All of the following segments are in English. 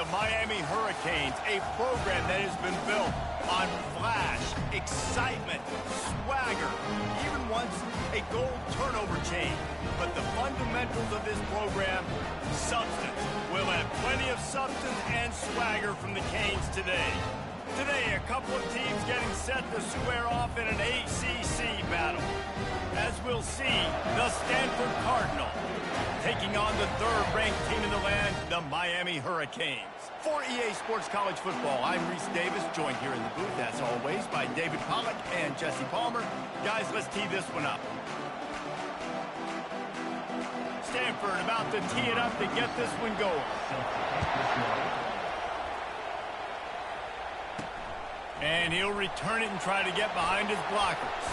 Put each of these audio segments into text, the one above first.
the Miami Hurricanes, a program that has been built on flash, excitement, swagger, even once a goal turnover chain. But the fundamentals of this program, substance. We'll have plenty of substance and swagger from the Canes today. Today, a couple of teams getting set to square off in an ACC battle. As we'll see, the Stanford Cardinal taking on the third-ranked team in the land, the Miami Hurricanes. For EA Sports College Football, I'm Reese Davis, joined here in the booth, as always, by David Pollack and Jesse Palmer. Guys, let's tee this one up. Stanford about to tee it up to get this one going. And he'll return it and try to get behind his blockers.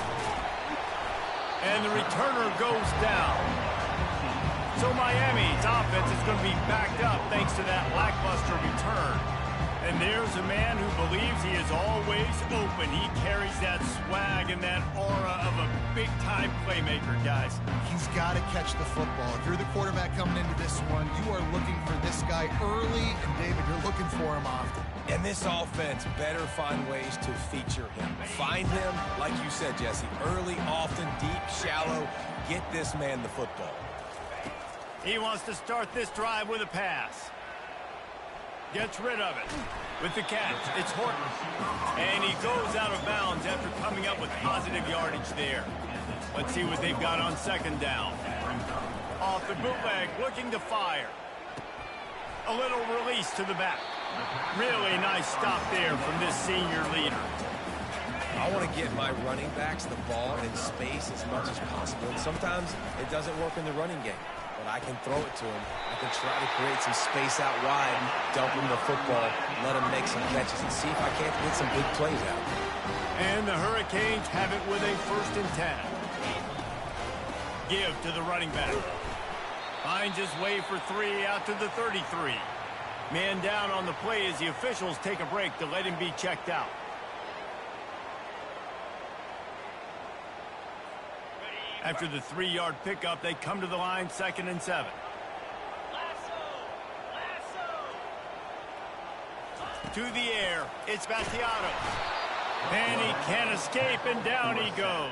And the returner goes down. So Miami's offense is going to be backed up thanks to that lackluster return. And there's a man who believes he is always open. He carries that swag and that aura of a big-time playmaker, guys. He's got to catch the football. If you're the quarterback coming into this one, you are looking for this guy early, and David, you're looking for him often. And this offense better find ways to feature him. Find him, like you said, Jesse, early, often, deep, shallow. Get this man the football. He wants to start this drive with a pass. Gets rid of it. With the catch, it's Horton. And he goes out of bounds after coming up with positive yardage there. Let's see what they've got on second down. Off the bootleg, looking to fire. A little release to the back. Really nice stop there from this senior leader. I want to get my running backs the ball in space as much as possible. And sometimes it doesn't work in the running game. But I can throw it to him. I can try to create some space out wide, dump him the football, let him make some catches, and see if I can't get some big plays out. And the Hurricanes have it with a 1st and 10. Give to the running back. Finds his way for 3 out to the 33. Man down on the play as the officials take a break to let him be checked out. After the 3-yard pickup, they come to the line, 2nd and 7. To the air, it's Battiato. And he can't escape, and down he goes.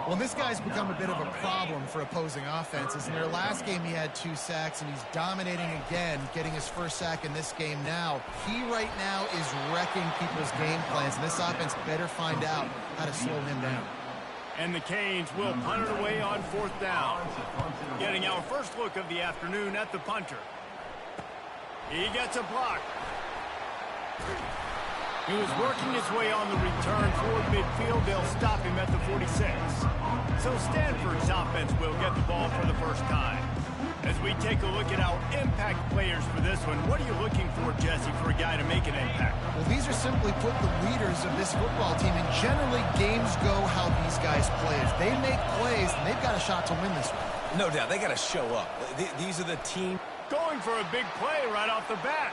Well, this guy's become a bit of a problem for opposing offenses. In their last game, he had 2 sacks, and he's dominating again, getting his 1st sack in this game now. He right now is wrecking people's game plans, and this offense better find out how to slow him down. And the Canes will punt it away on 4th down. Getting our first look of the afternoon at the punter. He gets a block. He was working his way on the return toward midfield. They'll stop him at the 46. So Stanford's offense will get the ball for the first time. As we take a look at our impact players for this one, what are you looking for, Jesse, for a guy to make an impact? Well, these are simply put the leaders of this football team, and generally games go how these guys play. If they make plays, then they've got a shot to win this one. No doubt, they got to show up. These are the team. Going for a big play right off the bat.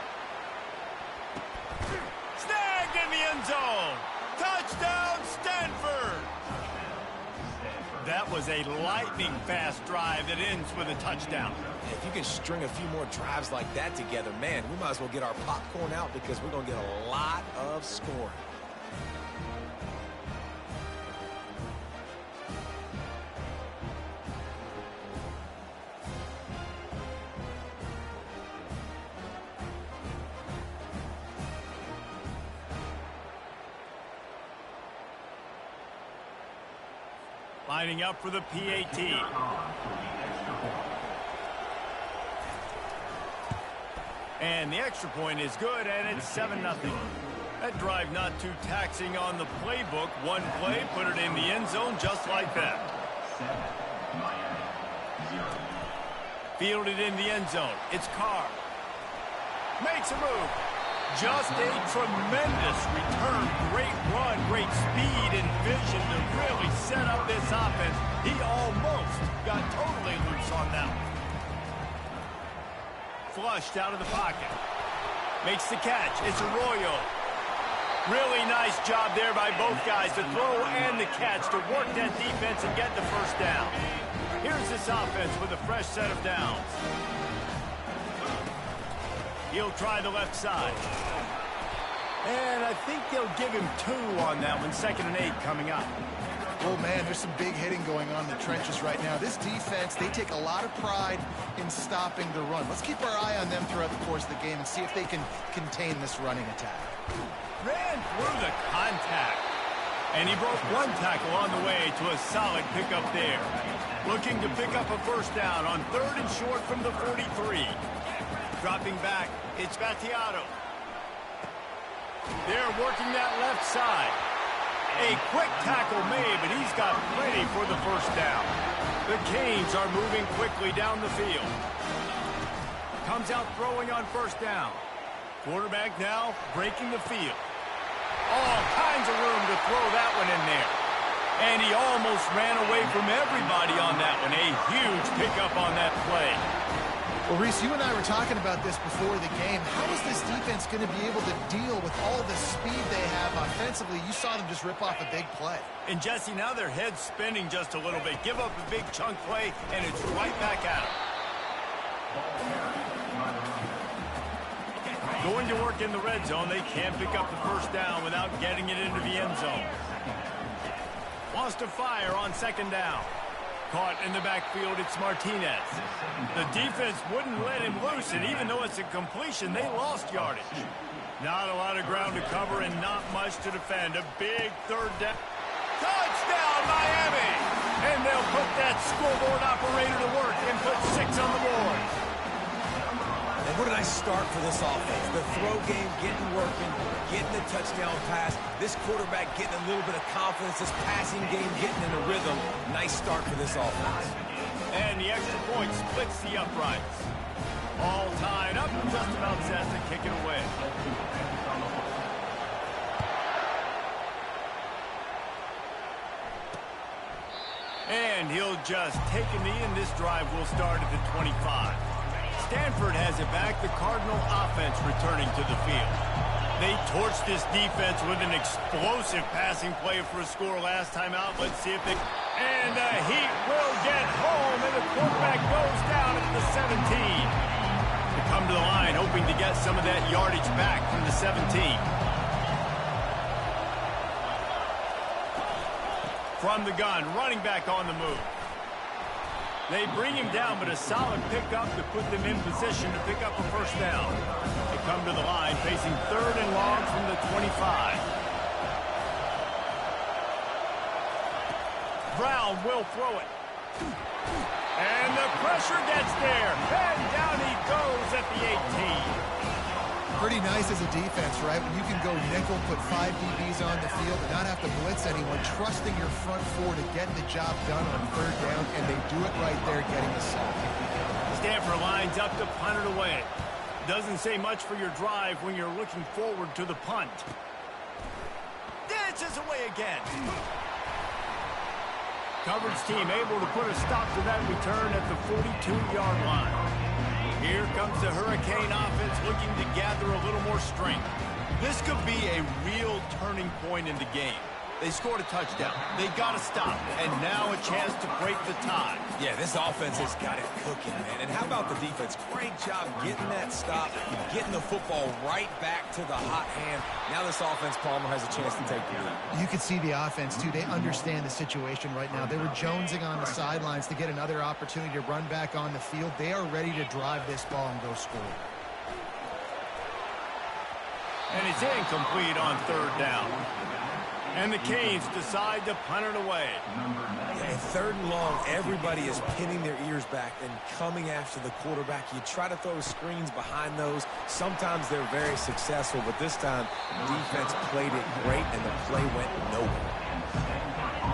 Snagged in the end zone. Touchdown, Stanford. That was a lightning-fast drive that ends with a touchdown. If you can string a few more drives like that together, man, we might as well get our popcorn out because we're going to get a lot of scoring. Lining up for the PAT. And the extra point is good, and it's 7-0. That drive not too taxing on the playbook. One play, put it in the end zone just like that. Fielded in the end zone. It's Carr. Makes a move. Just a tremendous return. Great run, great speed and vision to really set up this offense. He almost got totally loose on that one. Flushed out of the pocket. Makes the catch. It's Arroyo. Really nice job there by both guys to throw and the catch to work that defense and get the first down. Here's this offense with a fresh set of downs. He'll try the left side. And I think they'll give him 2 on that one. 2nd and 8 coming up. Oh, man, there's some big hitting going on in the trenches right now. This defense, they take a lot of pride in stopping the run. Let's keep our eye on them throughout the course of the game and see if they can contain this running attack. Ran through the contact. And he broke 1 tackle on the way to a solid pickup there. Looking to pick up a first down on 3rd and short from the 43. Dropping back, it's Battiato. They're working that left side. A quick tackle made, but he's got plenty for the first down. The Canes are moving quickly down the field. Comes out throwing on first down. Quarterback now breaking the field. All kinds of room to throw that one in there. And he almost ran away from everybody on that one. A huge pickup on that play. Well, Reese, you and I were talking about this before the game. How is this defense going to be able to deal with all the speed they have offensively? You saw them just rip off a big play. And, Jesse, now their head's spinning just a little bit. Give up a big chunk play, and it's right back at them. Going to work in the red zone. They can't pick up the first down without getting it into the end zone. Wants to fire on 2nd down. Caught in the backfield, it's Martinez. The defense wouldn't let him loose, and even though it's a completion, they lost yardage. Not a lot of ground to cover and not much to defend. A big 3rd down. Touchdown, Miami! And they'll put that scoreboard operator to work and put 6 on the board. And what did I start for this offense? The throw game getting working, getting the touchdown pass. This quarterback getting a little bit of confidence. This passing game getting in a rhythm. Nice start for this offense. And the extra point splits the uprights. All tied up, just about set to kick it away. And he'll just take a knee, and this drive will start at the 25. Stanford has it back. The Cardinal offense returning to the field. They torched this defense with an explosive passing play for a score last time out. Let's see if they... And the Heat will get home, and the quarterback goes down at the 17. They come to the line, hoping to get some of that yardage back from the 17. From the gun, running back on the move. They bring him down, but a solid pickup to put them in position to pick up a first down. They come to the line, facing 3rd and long from the 25. Brown will throw it. And the pressure gets there. And down he goes at the 18. Pretty nice as a defense, right? When you can go nickel, put 5 DBs on the field and not have to blitz anyone, trusting your front 4 to get the job done on 3rd down, and they do it right there, getting a sack. Stanford lines up to punt it away. Doesn't say much for your drive when you're looking forward to the punt. Dances away again. Coverage team able to put a stop to that return at the 42-yard line. Here comes the Hurricane offense looking to gather a little more strength. This could be a real turning point in the game. They scored a touchdown. They got to stop. And now a chance to break the tie. Yeah, this offense has got it cooking, man. And how about the defense? Great job getting that stop, getting the football right back to the hot hand. Now this offense, Palmer, has a chance to take the lead. You can see the offense, too. They understand the situation right now. They were jonesing on the sidelines to get another opportunity to run back on the field. They are ready to drive this ball and go score. And it's incomplete on 3rd down. And the Canes decide to punt it away. And 3rd and long, everybody is pinning their ears back and coming after the quarterback. You try to throw screens behind those. Sometimes they're very successful, but this time, defense played it great, and the play went nowhere.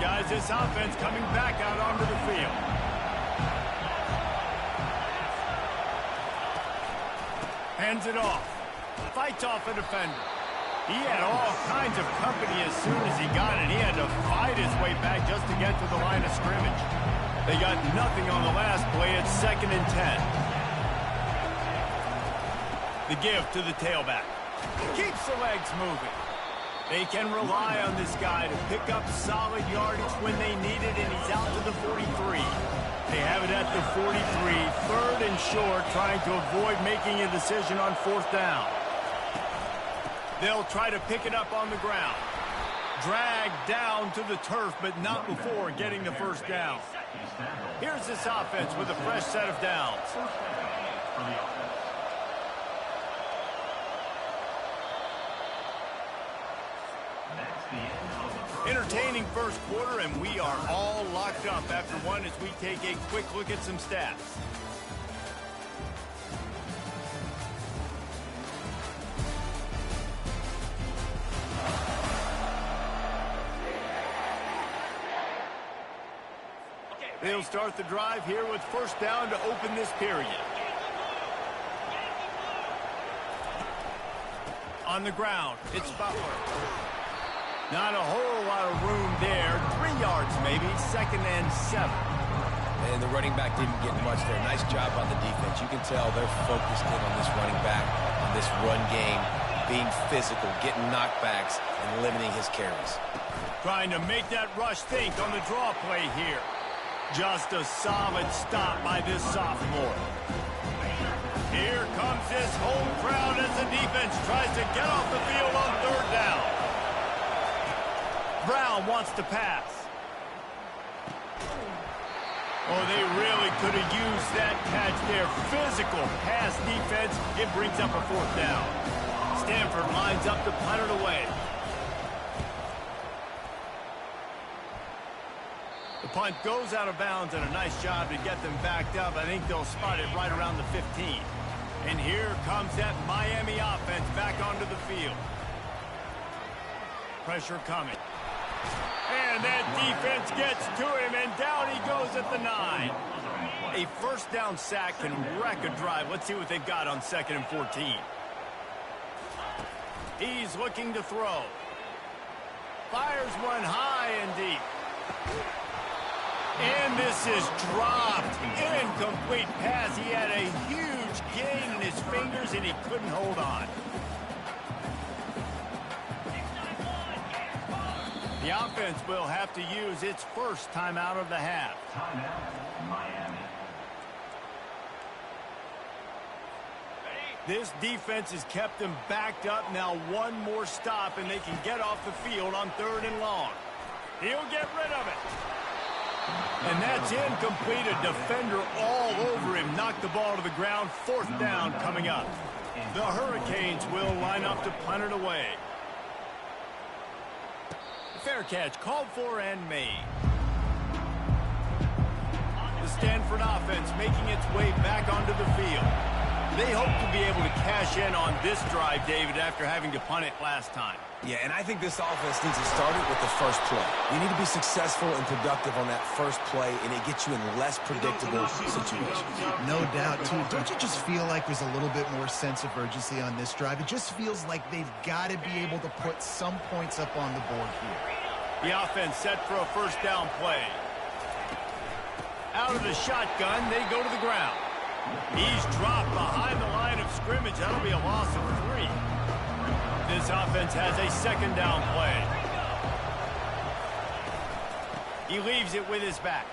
Guys, this offense coming back out onto the field. Hands it off. Fights off a defender. He had all kinds of company as soon as he got it. He had to fight his way back just to get to the line of scrimmage. They got nothing on the last play. It's 2nd and 10. The give to the tailback. Keeps the legs moving. They can rely on this guy to pick up solid yardage when they need it, and he's out to the 43. They have it at the 43, 3rd and short, trying to avoid making a decision on 4th down. They'll try to pick it up on the ground. Dragged down to the turf, but not before getting the 1st down. Here's this offense with a fresh set of downs. Entertaining first quarter, and we are all locked up after one as we take a quick look at some stats. They'll start the drive here with 1st down to open this period. On the ground, it's Butler. Not a whole lot of room there. 3 yards maybe, 2nd and 7. And the running back didn't get much there. Nice job on the defense. You can tell they're focused in on this running back, on this run game, being physical, getting knockbacks, and limiting his carries. Trying to make that rush think on the draw play here. Just a solid stop by this sophomore. Here comes this home crowd as the defense tries to get off the field on 3rd down. Brown wants to pass. Oh, they really could have used that catch there. Physical pass defense. It brings up a 4th down. Stanford lines up to punt it away. The punt goes out of bounds, and a nice job to get them backed up. I think they'll spot it right around the 15. And here comes that Miami offense back onto the field. Pressure coming. And that defense gets to him, and down he goes at the 9. A 1st down sack can wreck a drive. Let's see what they've got on 2nd and 14. He's looking to throw. Fires one high and deep. And this is dropped. Incomplete pass. He had a huge gain in his fingers, and he couldn't hold on. The offense will have to use its 1st timeout of the half. Timeout, Miami. This defense has kept them backed up. Now one more stop, and they can get off the field on 3rd and long. He'll get rid of it. And that's incomplete. A defender all over him. Knocked the ball to the ground. 4th down coming up. The Hurricanes will line up to punt it away. Fair catch called for and made. The Stanford offense making its way back onto the field. They hope to be able to cash in on this drive, David, after having to punt it last time. Yeah, and I think this offense needs to start it with the 1st play. You need to be successful and productive on that 1st play, and it gets you in less predictable situations. No doubt, too. Don't you just feel like there's a little bit more sense of urgency on this drive? It just feels like they've got to be able to put some points up on the board here. The offense set for a 1st down play. Out of the shotgun, they go to the ground. He's dropped behind the line of scrimmage. That'll be a loss of 3. This offense has a 2nd down play. He leaves it with his back.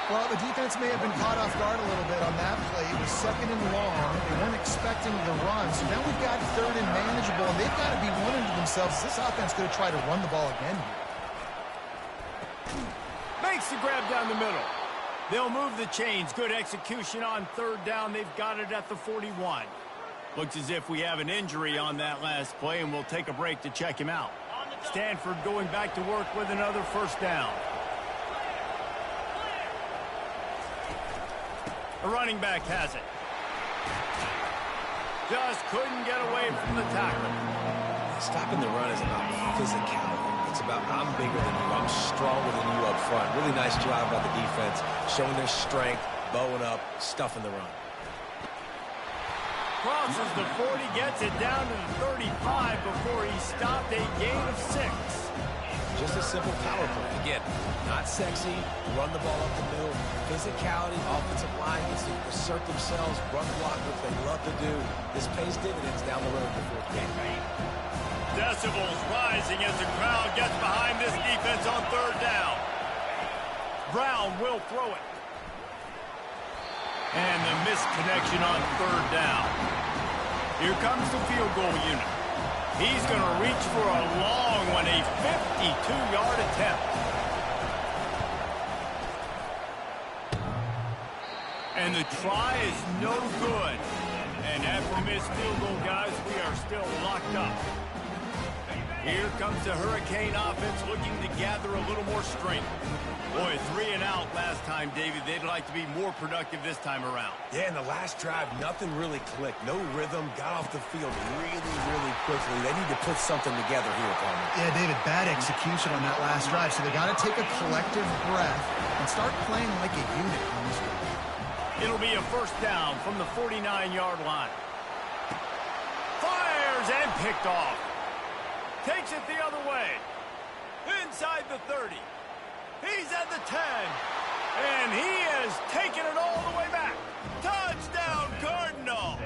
Well, the defense may have been caught off guard a little bit on that play. It was 2nd and long. They weren't expecting the run. So now we've got 3rd and manageable, and they've got to be wondering to themselves, is this offense going to try to run the ball again here? Makes the grab down the middle. They'll move the chains. Good execution on 3rd down. They've got it at the 41. Looks as if we have an injury on that last play, and we'll take a break to check him out. Stanford going back to work with another 1st down. The running back has it. Just couldn't get away from the tackle. Stopping the run is about physicality. It's about I'm bigger than you. I'm stronger than you up front. Really nice job by the defense, showing their strength, bowing up, stuffing the run. Crosses the 40, gets it down to the 35 before he stopped, a gain of 6. Just a simple power play. Again, not sexy, run the ball up the middle. Physicality, offensive line gets to assert themselves, run block, which they love to do. This pays dividends down the road in the 4th game. Decibels rising as the crowd gets behind this defense on 3rd down. Brown will throw it. And the missed connection on third down. Here comes the field goal unit. He's going to reach for a long one, a 52-yard attempt. And the try is no good. And after missed field goal, guys, we are still locked up. Here comes the Hurricane offense looking to gather a little more strength. Boy, 3 and out last time, David. They'd like to be more productive this time around. Yeah, in the last drive, nothing really clicked. No rhythm, got off the field really quickly. They need to put something together here, Palmer. Yeah, David, bad execution on that last drive. So they got to take a collective breath and start playing like a unit on this one. It'll be a first down from the 49-yard line. Fires and picked off. Takes it the other way. Inside the 30. He's at the 10. And he has taken it all the way back. Touchdown, Cardinal.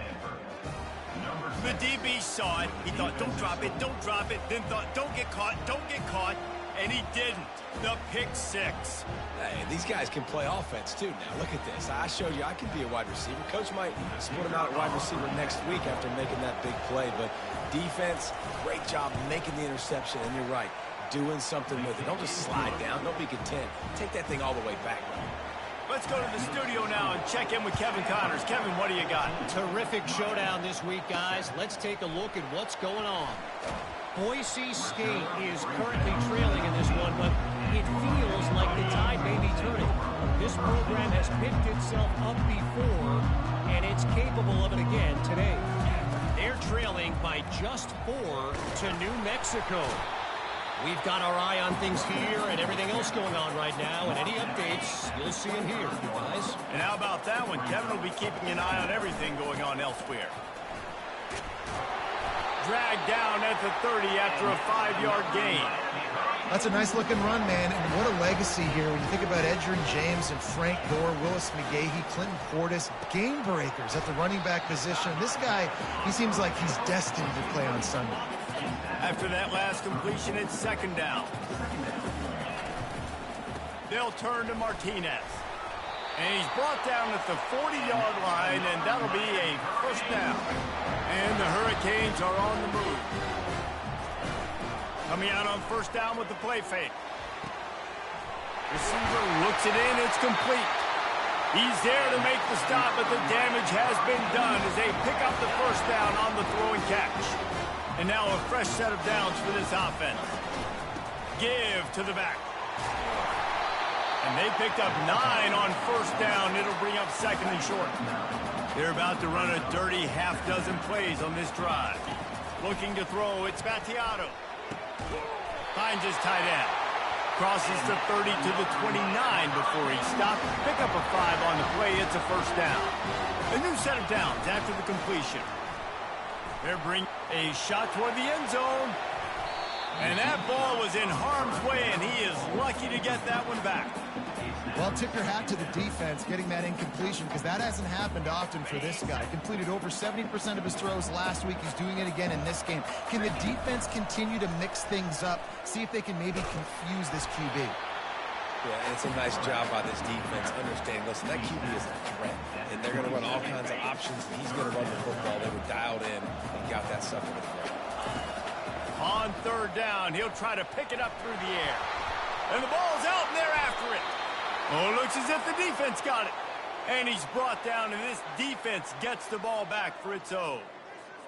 The DB saw it. He thought, don't drop it, don't drop it. Then thought, don't get caught, don't get caught. And he didn't. The pick six. Hey, these guys can play offense, too. Now, look at this. I showed you I can be a wide receiver. Coach might split him out at wide receiver next week after making that big play. But defense, great job making the interception. And you're right, doing something with it. Don't just slide down. Don't be content. Take that thing all the way back. Let's go to the studio now and check in with Kevin Connors. Kevin, what do you got? Terrific showdown this week, guys. Let's take a look at what's going on. Boise State is currently trailing in this one, but it feels like the tide may be turning. This program has picked itself up before, and it's capable of it again today. They're trailing by just 4 to New Mexico. We've got our eye on things here and everything else going on right now, and any updates, you'll see them here, guys. And how about that one? Kevin will be keeping an eye on everything going on elsewhere. Dragged down at the 30 after a 5-yard gain. That's a nice-looking run, man, and what a legacy here. When you think about Edgerrin James and Frank Gore, Willis McGahee, Clinton Portis, game breakers at the running back position. This guy, he seems like he's destined to play on Sunday. After that last completion, it's second down. They'll turn to Martinez. And he's brought down at the 40-yard line, and that'll be a first down. And the Hurricanes are on the move. Coming out on first down with the play fake. Receiver looks it in, it's complete. He's there to make the stop, but the damage has been done as they pick up the first down on the throw and catch. And now a fresh set of downs for this offense. Give to the back. And they picked up 9 on first down. It'll bring up second and short. They're about to run a dirty half-dozen plays on this drive. Looking to throw, it's Battiato. Finds his tight end. Crosses the 30 to the 29 before he stopped. Pick up a 5 on the play. It's a first down. A new set of downs after the completion. They're bringing a shot toward the end zone. And that ball was in harm's way, and he is lucky to get that one back. Well, tip your hat to the defense getting that incompletion, because that hasn't happened often for this guy. Completed over 70% of his throws last week. He's doing it again in this game. Can the defense continue to mix things up, see if they can maybe confuse this QB? Yeah, it's a nice job by this defense. Understand, listen, that QB is a threat, and they're going to run all kinds of options, and he's going to run the football. They were dialed in and got that stuff in the front. On third down, he'll try to pick it up through the air. And the ball's out, and they're after it. Oh, looks as if the defense got it. And he's brought down, and this defense gets the ball back for its own.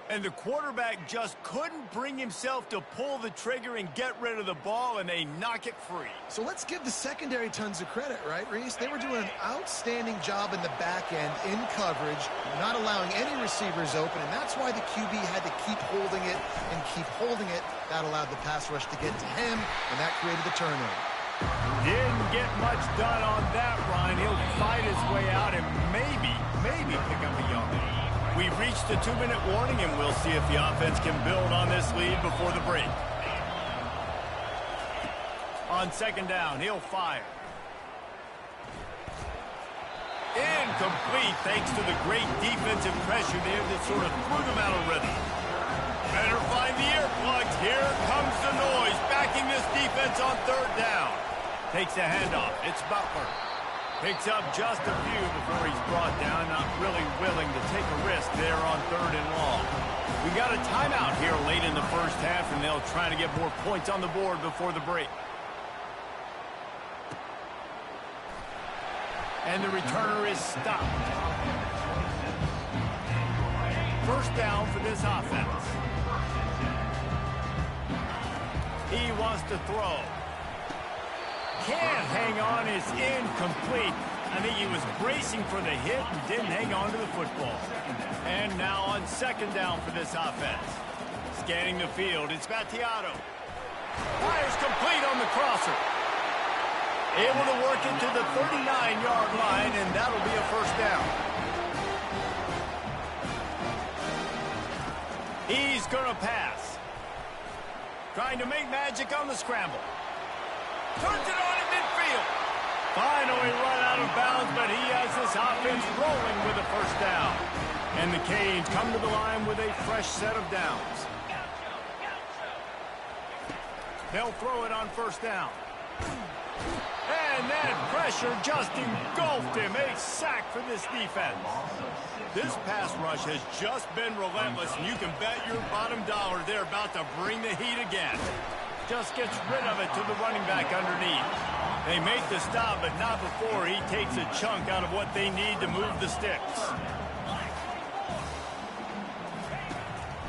And the quarterback just couldn't bring himself to pull the trigger and get rid of the ball, and they knock it free. So let's give the secondary tons of credit, right, Reese? They were doing an outstanding job in the back end, in coverage, not allowing any receivers open, and that's why the QB had to keep holding it and keep holding it. That allowed the pass rush to get to him, and that created the turnover. Didn't get much done on that run. He'll fight his way out and maybe pick up a yard. We've reached the 2-minute warning, and we'll see if the offense can build on this lead before the break. On second down, he'll fire. Incomplete, thanks to the great defensive pressure there that sort of threw them out of rhythm. Better find the earplugs. Here comes the noise, backing this defense on third down. Takes a handoff. It's Butler. Picks up just a few before he's brought down. Not really willing to take a risk there on 3rd and long. We got a timeout here late in the first half, and they'll try to get more points on the board before the break. And the returner is stopped. First down for this offense. He wants to throw. Can't hang on, is incomplete. I think he was bracing for the hit and didn't hang on to the football. And now on 2nd down for this offense. Scanning the field, it's Battiato. Fires complete on the crosser. Able to work it to the 39-yard line, and that'll be a first down. He's going to pass. Trying to make magic on the scramble. Turns it on in midfield. Finally run out of bounds, but he has this offense rolling with a first down. And the Canes come to the line with a fresh set of downs. They'll throw it on first down. And that pressure just engulfed him. A sack for this defense. This pass rush has just been relentless, and you can bet your bottom dollar they're about to bring the heat again. Just gets rid of it to the running back underneath. They make the stop, but not before he takes a chunk out of what they need to move the sticks.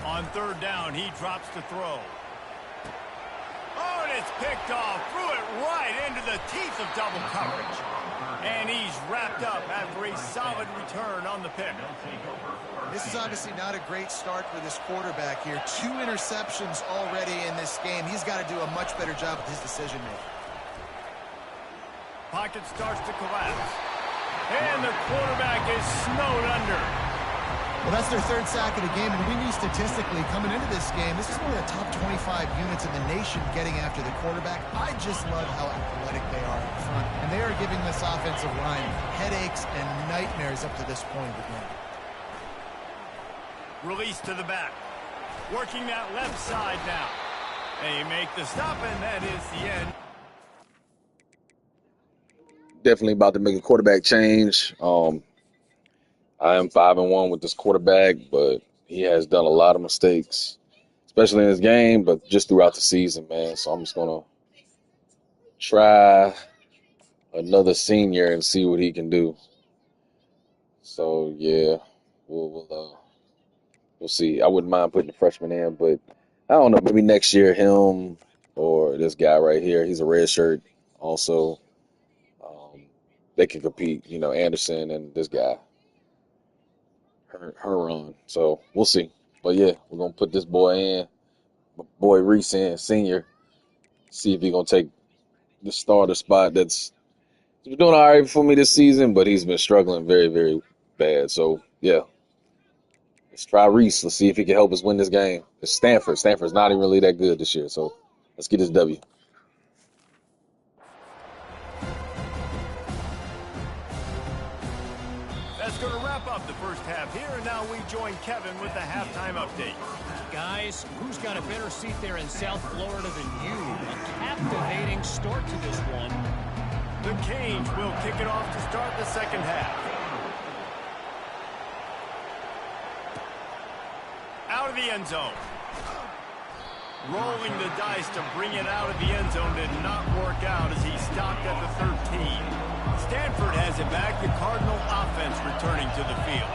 On 3rd down, he drops to throw. Oh, and it's picked off. Threw it right into the teeth of double coverage. And he's wrapped up after a solid return on the pick. This is obviously not a great start for this quarterback here. 2 interceptions already in this game. He's got to do a much better job with his decision-making. Pocket starts to collapse. And the quarterback is snowed under. Well, that's their 3rd sack of the game, and we knew statistically coming into this game, this is one of the top 25 units in the nation getting after the quarterback. I just love how athletic they are up front, and they are giving this offensive line headaches and nightmares up to this point of the game. Release to the back. Working that left side now. They make the stop, and that is the end. Definitely about to make a quarterback change. I am 5-1 with this quarterback, but he has done a lot of mistakes, especially in this game, but just throughout the season, man. So I'm just going to try another senior and see what he can do. So, yeah, we'll see. I wouldn't mind putting the freshman in, but I don't know, maybe next year him or this guy right here. He's a red shirt also. They can compete, you know, Anderson and this guy. Her run. So we'll see. But yeah, we're gonna put this boy in, my boy Reese in, senior. See if he's gonna take the starter spot. He's been doing all right for me this season, but he's been struggling very, very bad. So yeah, let's try Reese. Let's see if he can help us win this game. It's Stanford. Stanford's not even really that good this year. So let's get this W. That's going to wrap up the first half here, and now we join Kevin with the halftime update. Guys, who's got a better seat there in South Florida than you? A captivating start to this one. The Canes will kick it off to start the second half. Out of the end zone. Rolling the dice to bring it out of the end zone did not work out as he stopped at the 13. Stanford has it back. The Cardinal offense returning to the field.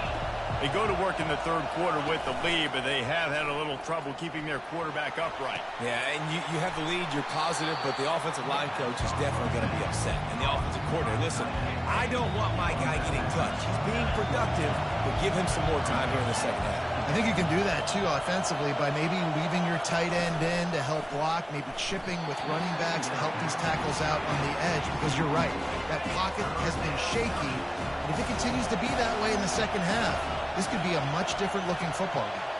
They go to work in the 3rd quarter with the lead, but they have had a little trouble keeping their quarterback upright. Yeah, and you have the lead, you're positive, but the offensive line coach is definitely going to be upset. And the offensive coordinator, listen, I don't want my guy getting touched. He's being productive, but give him some more time here in the second half. I think you can do that, too, offensively, by maybe leaving your tight end in to help block, maybe chipping with running backs to help these tackles out on the edge, because you're right. That pocket has been shaky, and if it continues to be that way in the second half, this could be a much different-looking football game.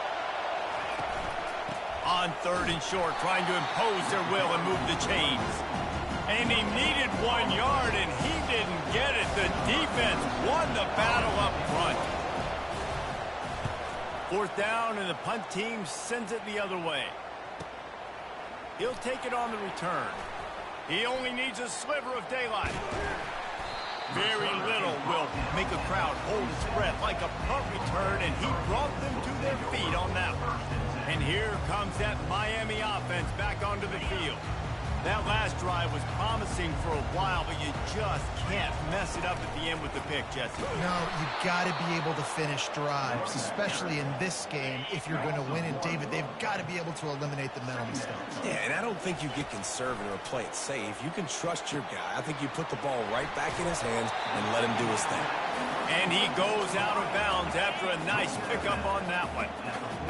On 3rd and short, trying to impose their will and move the chains. And he needed 1 yard, and he didn't get it. The defense won the battle up front. 4th down, and the punt team sends it the other way. He'll take it on the return. He only needs a sliver of daylight. Very little will make a crowd hold its breath like a punt return, and he brought them to their feet on that one. And here comes that Miami offense back onto the field. That last drive was promising for a while, but you just can't mess it up at the end with the pick, Jesse. No, you got to be able to finish drives, especially in this game. If you're going to win, and David, they've got to be able to eliminate the mental mistakes. Yeah, and I don't think you get conservative or play it safe. You can trust your guy. I think you put the ball right back in his hands and let him do his thing. And he goes out of bounds after a nice pickup on that one.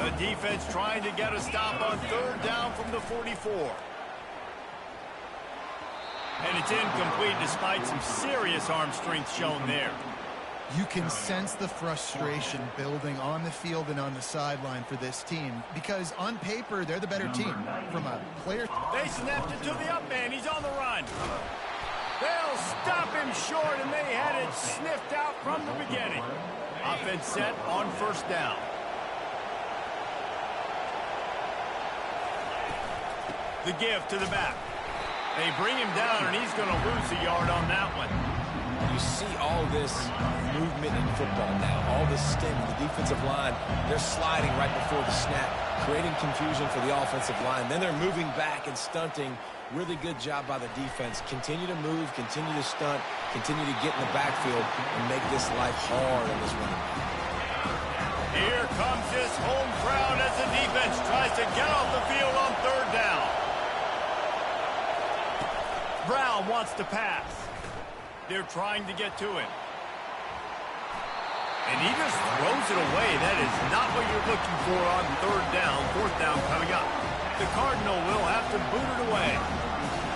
The defense trying to get a stop on third down from the 44. And it's incomplete despite some serious arm strength shown there. You can sense the frustration building on the field and on the sideline for this team because on paper, they're the better team. From a player... They snapped it to the up man. He's on the run. They'll stop him short, and they had it sniffed out from the beginning. Offense set on first down. The give to the back. They bring him down, and he's going to lose a yard on that one. You see all this movement in football now, all this stim. The defensive line, they're sliding right before the snap, creating confusion for the offensive line. Then they're moving back and stunting. Really good job by the defense. Continue to move, continue to stunt, continue to get in the backfield and make this life hard on this running back. Here comes this home crowd as the defense tries to get off the field on third down. Brown wants to pass. They're trying to get to him. And he just throws it away. That is not what you're looking for on third down. Fourth down coming up. The Cardinal will have to boot it away.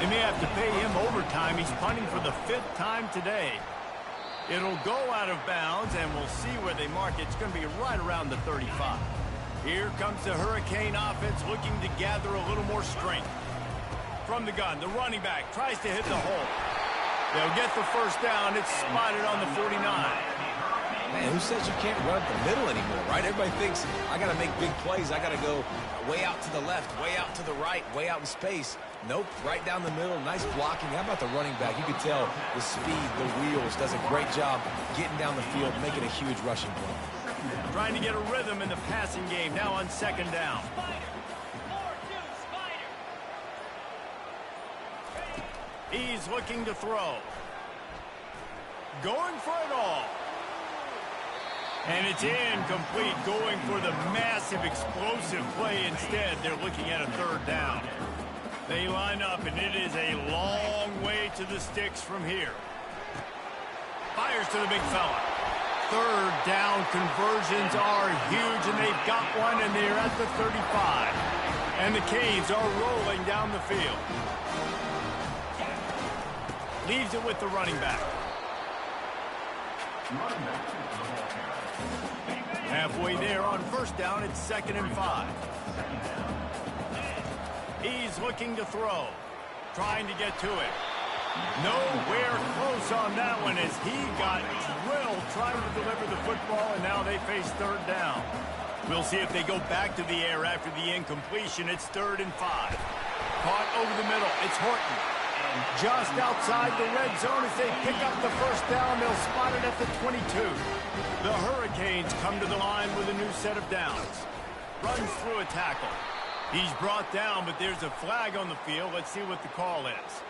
They may have to pay him overtime. He's punting for the 5th time today. It'll go out of bounds, and we'll see where they mark it. It's going to be right around the 35. Here comes the Hurricane offense looking to gather a little more strength. From the gun, the running back tries to hit the hole. They'll get the first down. It's spotted on the 49. Man, who says you can't run up the middle anymore, right? Everybody thinks, I got to make big plays. I got to go way out to the left, way out to the right, way out in space. Nope, right down the middle. Nice blocking. How about the running back? You can tell the speed, the wheels, does a great job getting down the field, making a huge rushing play. Trying to get a rhythm in the passing game now on second down. He's looking to throw. Going for it all. And it's incomplete, going for the massive explosive play instead. They're looking at a third down. They line up, and it is a long way to the sticks from here. Fires to the big fella. Third down conversions are huge, and they've got one, and they're at the 35. And the Canes are rolling down the field. Leaves it with the running back. Halfway there on first down, it's 2nd and 5. He's looking to throw. Trying to get to it. Nowhere close on that one as he got drilled trying to deliver the football, and now they face third down. We'll see if they go back to the air after the incompletion. It's 3rd and 5. Caught over the middle. It's Horton. Just outside the red zone as they pick up the first down. They'll spot it at the 22. The Hurricanes come to the line with a new set of downs. Runs through a tackle. He's brought down, but there's a flag on the field. Let's see what the call is.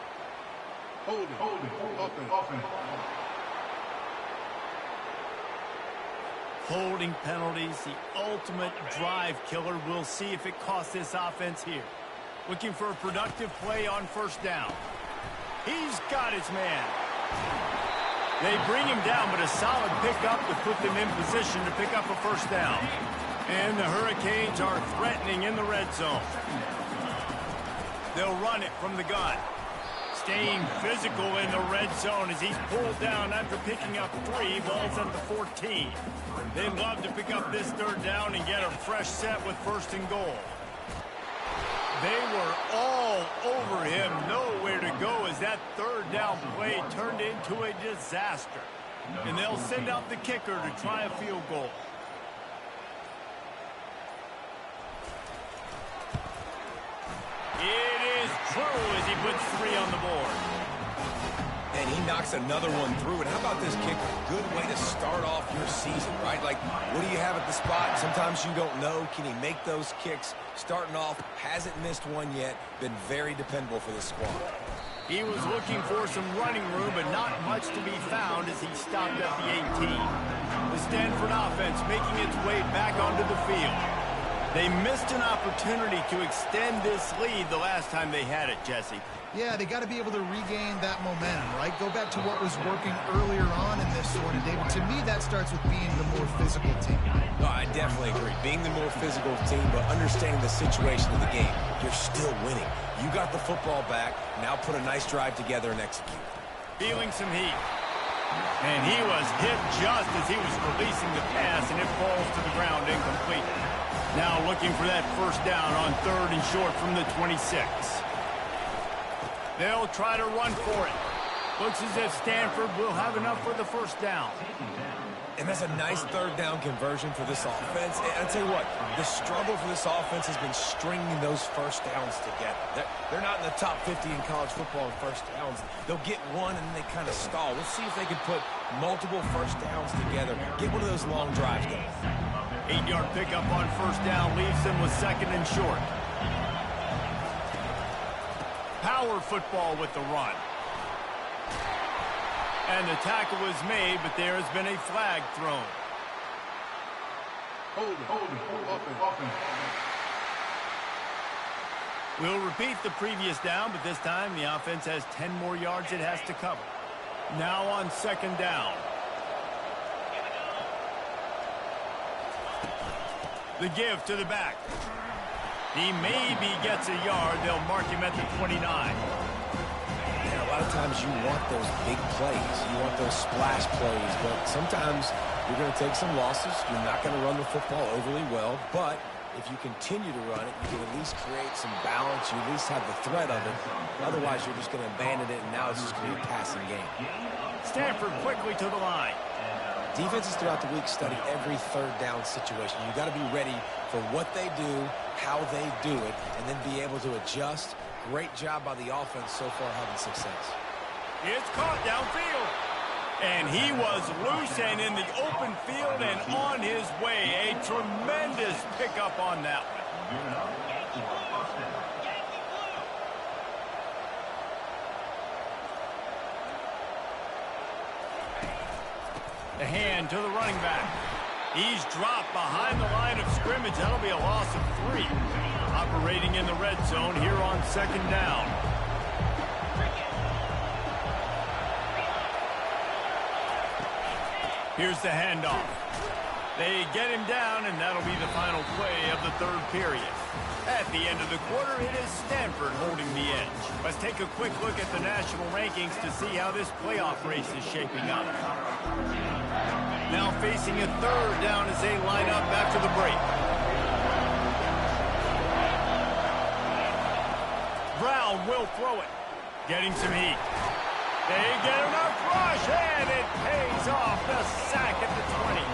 Holding penalties, the ultimate drive killer. We'll see if it costs this offense here. Looking for a productive play on first down. He's got his man. They bring him down, but a solid pickup to put them in position to pick up a first down. And the Hurricanes are threatening in the red zone. They'll run it from the gun. Staying physical in the red zone as he's pulled down after picking up 3. Ball's at the 14. They'd love to pick up this third down and get a fresh set with 1st and goal. They were all over him, nowhere to go as that third down play turned into a disaster. And they'll send out the kicker to try a field goal. It is true as he puts three on the board. And he knocks another one through. And how about this kick? Good way to start off your season, right? Like, what do you have at the spot? Sometimes you don't know. Can he make those kicks? Starting off, hasn't missed one yet. Been very dependable for this squad. He was looking for some running room, but not much to be found as he stopped at the 18. The Stanford offense making its way back onto the field. They missed an opportunity to extend this lead the last time they had it, Jesse. Yeah, they got to be able to regain that momentum, right? Go back to what was working earlier on in this one. And David, to me, that starts with being the more physical team. No, I definitely agree. Being the more physical team, but understanding the situation of the game. You're still winning. You got the football back. Now put a nice drive together and execute. Feeling some heat. And he was hit just as he was releasing the pass, and it falls to the ground incomplete. Now looking for that first down on 3rd and short from the 26. They'll try to run for it. Looks as if Stanford will have enough for the first down. And that's a nice 3rd down conversion for this offense. And I'll tell you what, the struggle for this offense has been stringing those first downs together. They're not in the top 50 in college football in first downs. They'll get one and then they kind of stall. Let's see if they can put multiple first downs together. Get one of those long drives going. 8-yard pickup on first down leaves them with 2nd and short. Power football with the run. And the tackle is made, but there has been a flag thrown. We'll repeat the previous down, but this time the offense has 10 more yards it has to cover. Now on 2nd down. The give to the back. He maybe gets a yard. They'll mark him at the 29. Yeah, a lot of times you want those big plays. You want those splash plays. But sometimes you're going to take some losses. You're not going to run the football overly well. But if you continue to run it, you can at least create some balance. You at least have the threat of it. Otherwise, you're just going to abandon it, and now it's just going to be a passing game. Stanford quickly to the line. Defenses throughout the week study every 3rd down situation. You got to be ready for what they do, how they do it, and then be able to adjust. Great job by the offense so far having success. It's caught downfield. And he was loose and in the open field and on his way. A tremendous pickup on that one. The hand to the running back. He's dropped behind the line of scrimmage. That'll be a loss of 3. Operating in the red zone here on 2nd down. Here's the handoff. They get him down, and that'll be the final play of the 3rd period. At the end of the quarter, it is Stanford holding the edge. Let's take a quick look at the national rankings to see how this playoff race is shaping up. Now facing a 3rd down as they line up after the break. Brown will throw it. Getting some heat. They get enough rush, and it pays off. The sack at the 20.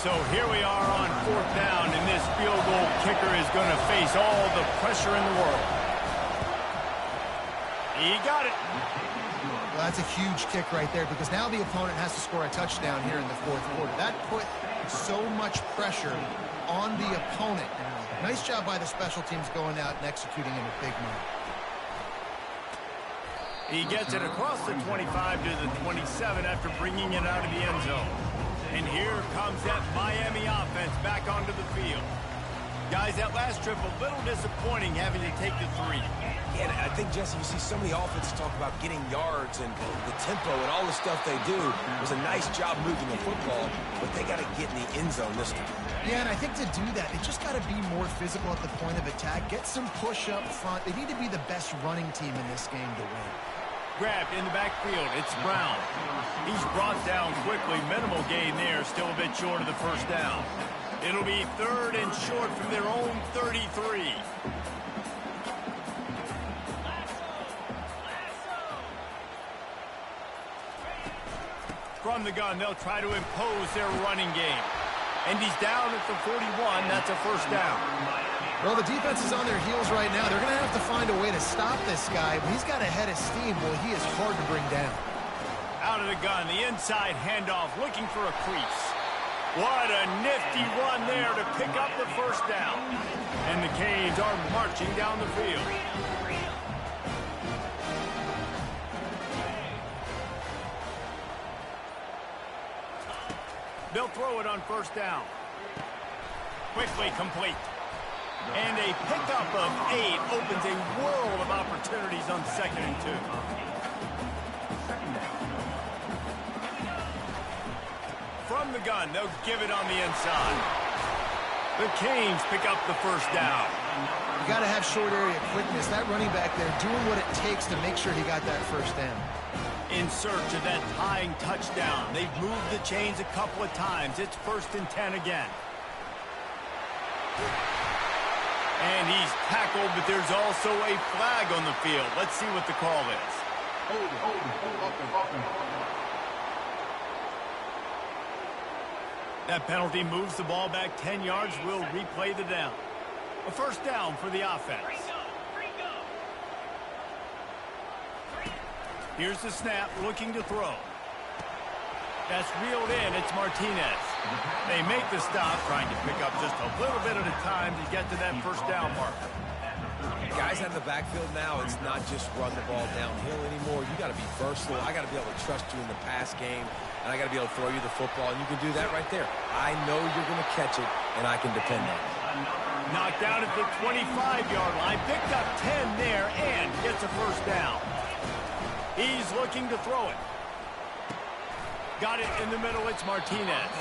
So here we are on 4th down, and this field goal kicker is going to face all the pressure in the world. He got it. Well, that's a huge kick right there because now the opponent has to score a touchdown here in the 4th quarter. That put so much pressure on the opponent. Nice job by the special teams going out and executing in a big move. He gets it across the 25 to the 27 after bringing it out of the end zone. And here comes that Miami offense back onto the field. Guys, that last trip a little disappointing having to take the 3. Yeah, I think, Jesse, you see so many offenses talk about getting yards and the tempo and all the stuff they do. It was a nice job moving the football, but they got to get in the end zone this time. Yeah, and I think to do that, they just got to be more physical at the point of attack. Get some push up front. They need to be the best running team in this game to win. Grabbed in the backfield. It's Brown. He's brought down quickly. Minimal gain there. Still a bit short of the first down. It'll be 3rd and short from their own 33. From the gun, they'll try to impose their running game. And he's down at the 41. That's a first down. Well, the defense is on their heels right now. They're going to have to find a way to stop this guy. But he's got a head of steam. Boy, he is hard to bring down. Out of the gun, the inside handoff, looking for a crease. What a nifty run there to pick up the first down. And the Canes are marching down the field. They'll throw it on first down. Quickly complete. And a pickup of 8 opens a world of opportunities on 2nd and 2. From the gun, they'll give it on the inside. The Canes pick up the first down. You got to have short area quickness. That running back there doing what it takes to make sure he got that first down. In search of that tying touchdown. They've moved the chains a couple of times. It's 1st and 10 again. And he's tackled, but there's also a flag on the field. Let's see what the call is. That penalty moves the ball back 10 yards. We'll replay the down. A first down for the offense. Here's the snap, looking to throw. That's reeled in. It's Martinez. They make the stop, trying to pick up just a little bit at a time to get to that first down mark. Guys out of the backfield now, it's not just run the ball downhill anymore. You got to be versatile. I got to be able to trust you in the pass game, and I got to be able to throw you the football, and you can do that right there. I know you're going to catch it, and I can depend on it. Knocked down at the 25-yard line. Picked up 10 there and gets a first down. He's looking to throw it. Got it in the middle. It's Martinez.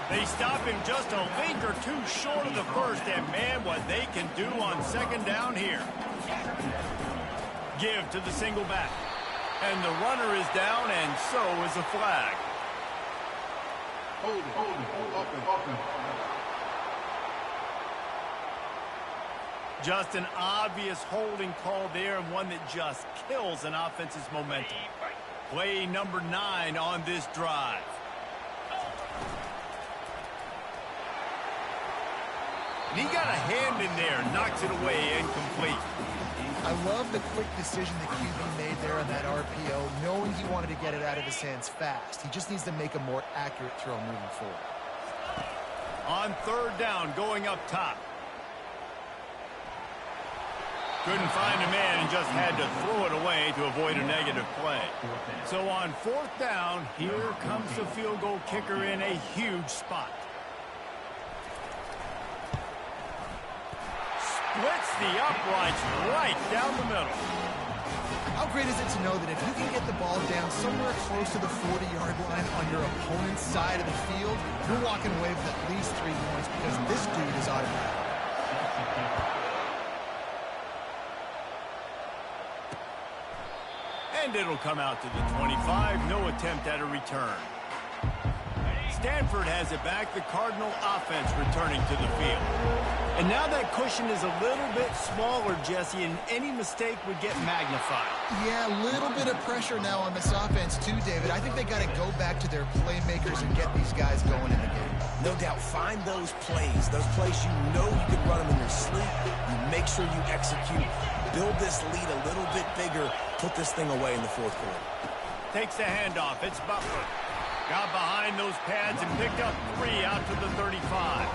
They stop him just a link or two short of the first, and man, what they can do on 2nd down here. Give to the single back. And the runner is down, and so is a flag. Hold it. Just an obvious holding call there, and one that just kills an offense's momentum. Play number 9 on this drive. And he got a hand in there, knocks it away, incomplete. I love the quick decision the QB made there on that RPO, knowing he wanted to get it out of his hands fast. He just needs to make a more accurate throw moving forward. On 3rd down, going up top. Couldn't find a man and just had to throw it away to avoid a negative play. So on 4th down, here comes the field goal kicker in a huge spot. Splits the uprights right down the middle. How great is it to know that if you can get the ball down somewhere close to the 40-yard line on your opponent's side of the field, you're walking away with at least 3 points because this dude is automatic. And it'll come out to the 25. No attempt at a return. Stanford has it back. The Cardinal offense returning to the field. And now that cushion is a little bit smaller, Jesse, and any mistake would get magnified. Yeah, a little bit of pressure now on this offense too, David. I think they got to go back to their playmakers and get these guys going in the game. No doubt, find those plays you know you can run them in your sleep. You make sure you execute. Build this lead a little bit bigger. Put this thing away in the 4th quarter. Takes the handoff. It's Butler. Got behind those pads and picked up 3 out to the 35.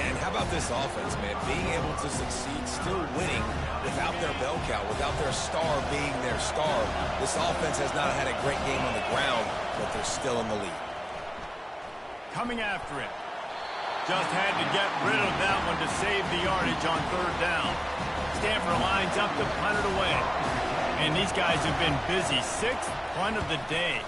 And how about this offense, man? Being able to succeed, still winning without their bell cow, without their star being their star. This offense has not had a great game on the ground, but they're still in the lead. Coming after it. Just had to get rid of that one to save the yardage on 3rd down. Stanford lines up to punt it away. And these guys have been busy. 6th punt of the day.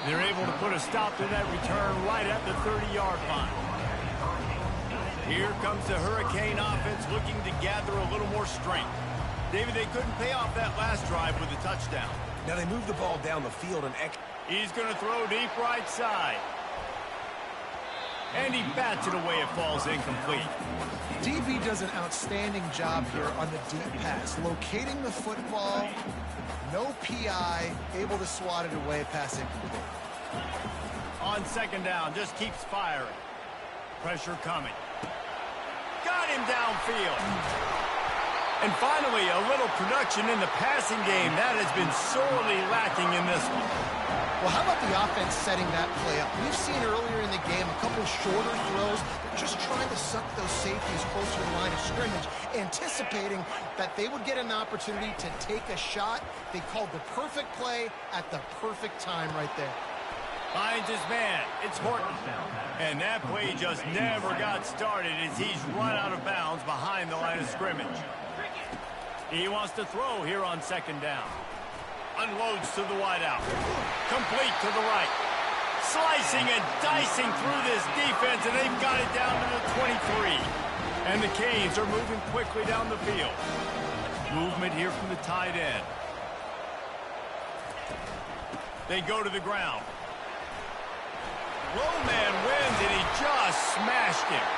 They're able to put a stop to that return right at the 30-yard line. Here comes the Hurricane offense looking to gather a little more strength. David, they couldn't pay off that last drive with a touchdown. Now they move the ball down the field and he's going to throw deep right side. And he bats it away. It falls incomplete. DB does an outstanding job here on the deep pass, locating the football, no PI, able to swat it away, pass incomplete. On second down, just keeps firing. Pressure coming. Got him downfield. And finally, a little production in the passing game. That has been sorely lacking in this one. Well, how about the offense setting that play up? We've seen earlier in the game a couple shorter throws. They're just trying to suck those safeties closer to the line of scrimmage, anticipating that they would get an opportunity to take a shot. They called the perfect play at the perfect time right there. Finds his man. It's Horton. And that play just never got started as he's run out of bounds behind the line of scrimmage. He wants to throw here on second down. Unloads to the wideout. Complete to the right. Slicing and dicing through this defense, and they've got it down to the 23. And the Canes are moving quickly down the field. Movement here from the tight end. They go to the ground. Low man wins, and he just smashed him.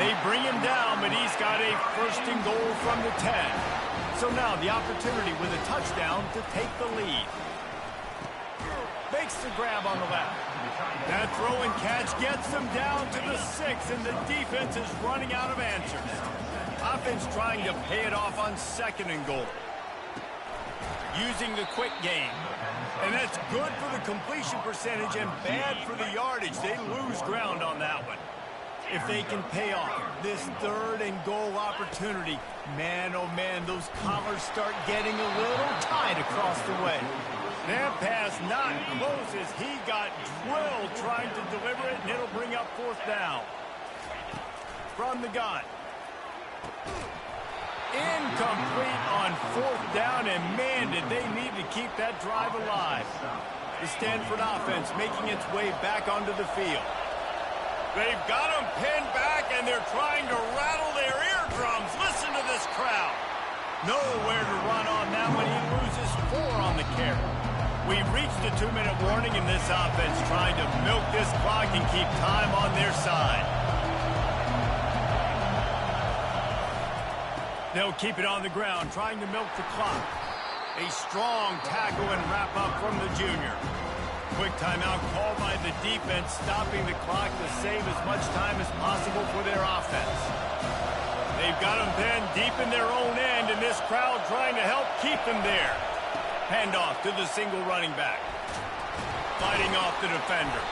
They bring him down, but he's got a first and goal from the 10. So now the opportunity with a touchdown to take the lead. Makes the grab on the left. That throw and catch gets them down to the 6, and the defense is running out of answers. Offense trying to pay it off on second and goal. Using the quick game. And that's good for the completion percentage and bad for the yardage. They lose ground on that one. If they can pay off this third and goal opportunity, man, oh man, those collars start getting a little tight across the way. That pass not close as he got drilled trying to deliver it, and it'll bring up fourth down. From the gun. Incomplete on fourth down, and man, did they need to keep that drive alive. The Stanford offense making its way back onto the field. They've got them pinned back, and they're trying to rattle their eardrums. Listen to this crowd. Nowhere to run on that one. He loses 4 on the carry. We've reached a 2-minute warning, and this offense trying to milk this clock and keep time on their side. They'll keep it on the ground, trying to milk the clock. A strong tackle and wrap up from the junior. Quick timeout called by the defense, stopping the clock to save as much time as possible for their offense. They've got them pinned deep in their own end, and this crowd trying to help keep them there. Handoff to the single running back. Fighting off the defender.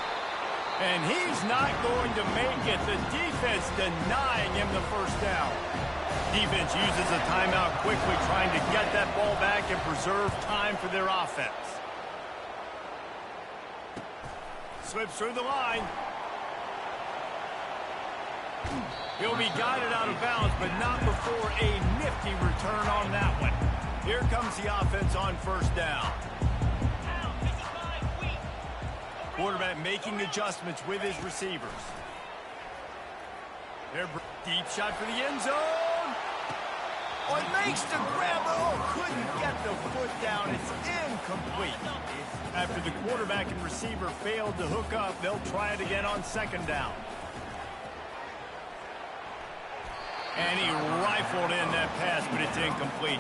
And he's not going to make it. The defense denying him the first down. Defense uses a timeout quickly, trying to get that ball back and preserve time for their offense. Slips through the line. He'll be guided out of bounds, but not before a nifty return on that one. Here comes the offense on first down. Quarterback making adjustments with his receivers. Their deep shot for the end zone. Oh, it makes the grab. Oh, couldn't get the foot down. It's incomplete. After the quarterback and receiver failed to hook up, they'll try it again on second down. And he rifled in that pass, but it's incomplete.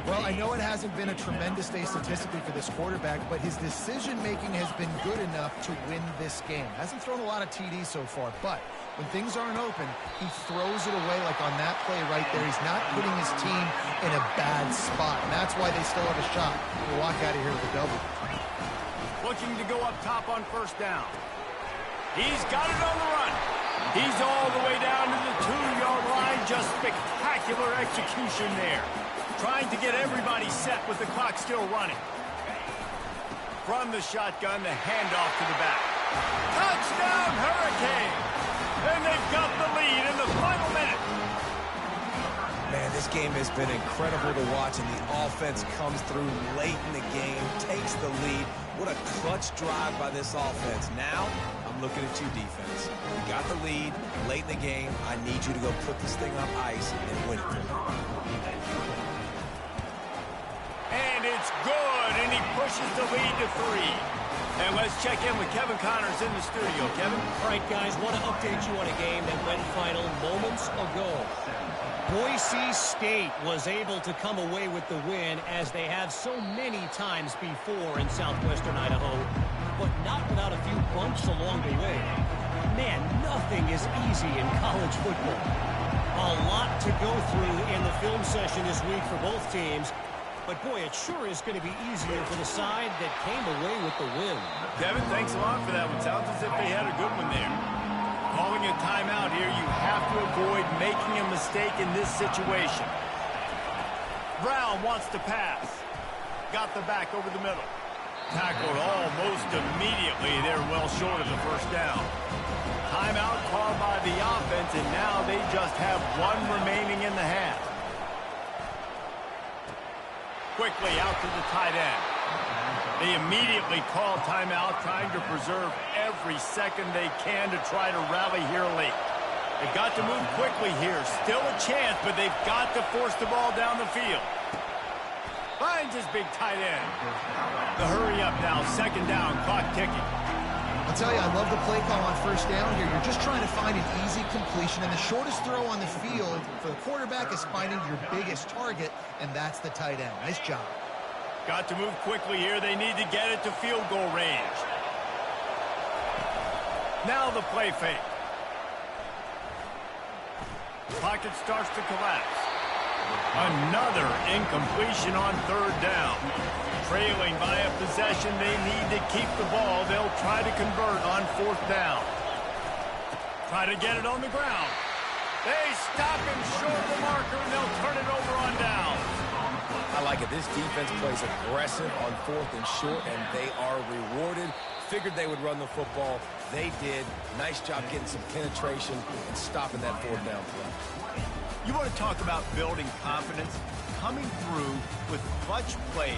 Well, I know it hasn't been a tremendous day statistically for this quarterback, but his decision-making has been good enough to win this game. Hasn't thrown a lot of TDs so far, but when things aren't open, he throws it away like on that play right there. He's not putting his team in a bad spot, and that's why they still have a shot to walk out of here with a double. Looking to go up top on first down. He's got it on the run. He's all the way down to the 2-yard line. Just spectacular execution there. Trying to get everybody set with the clock still running. From the shotgun, the handoff to the back. Touchdown, Hurricane! And they've got the lead in the final minute. Man, this game has been incredible to watch, and the offense comes through late in the game, takes the lead. What a clutch drive by this offense. Now, I'm looking at you, defense. You got the lead late in the game. I need you to go put this thing on ice and win it. And it's good, and he pushes the lead to 3. And let's check in with Kevin Connors in the studio. Kevin? All right, guys, want to update you on a game that went final moments ago. Boise State was able to come away with the win, as they have so many times before in southwestern Idaho, but not without a few bumps along the way. Man, nothing is easy in college football. A lot to go through in the film session this week for both teams. But, boy, it sure is going to be easier for the side that came away with the win. Kevin, thanks a lot for that one. Sounds as if they had a good one there. Calling a timeout here, you have to avoid making a mistake in this situation. Brown wants to pass. Got the back over the middle. Tackled almost immediately. They're well short of the first down. Timeout called by the offense, and now they just have one remaining in the half. Quickly out to the tight end. They immediately call timeout, trying to preserve every second they can to try to rally here late. They've got to move quickly here. Still a chance, but they've got to force the ball down the field. Finds his big tight end. The hurry up now, second down, clock ticking. I'll tell you, I love the play call on first down here. You're just trying to find an easy completion, and the shortest throw on the field for the quarterback is finding your biggest target, and that's the tight end. Nice job. Got to move quickly here. They need to get it to field goal range. Now the play fake. Pocket starts to collapse. Another incompletion on third down. Trailing by a possession, they need to keep the ball. They'll try to convert on fourth down. Try to get it on the ground. They stop him short of the marker, and they'll turn it over on down. I like it. This defense plays aggressive on fourth and short, and they are rewarded. Figured they would run the football. They did. Nice job getting some penetration and stopping that fourth down play. You want to talk about building confidence? Coming through with clutch plays,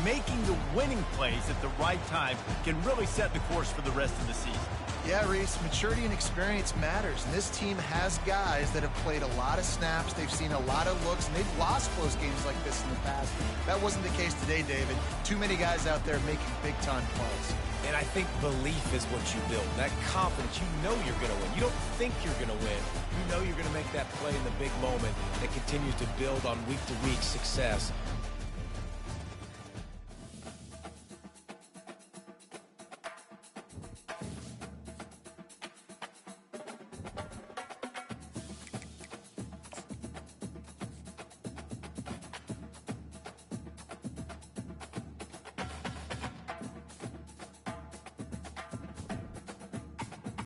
making the winning plays at the right time can really set the course for the rest of the season. Yeah, Reese, maturity and experience matters, and this team has guys that have played a lot of snaps, they've seen a lot of looks, and they've lost close games like this in the past. That wasn't the case today, David. Too many guys out there making big-time plays. And I think belief is what you build. That confidence, you know you're going to win. You don't think you're going to win. You know you're going to make that play in the big moment that continues to build on week-to-week success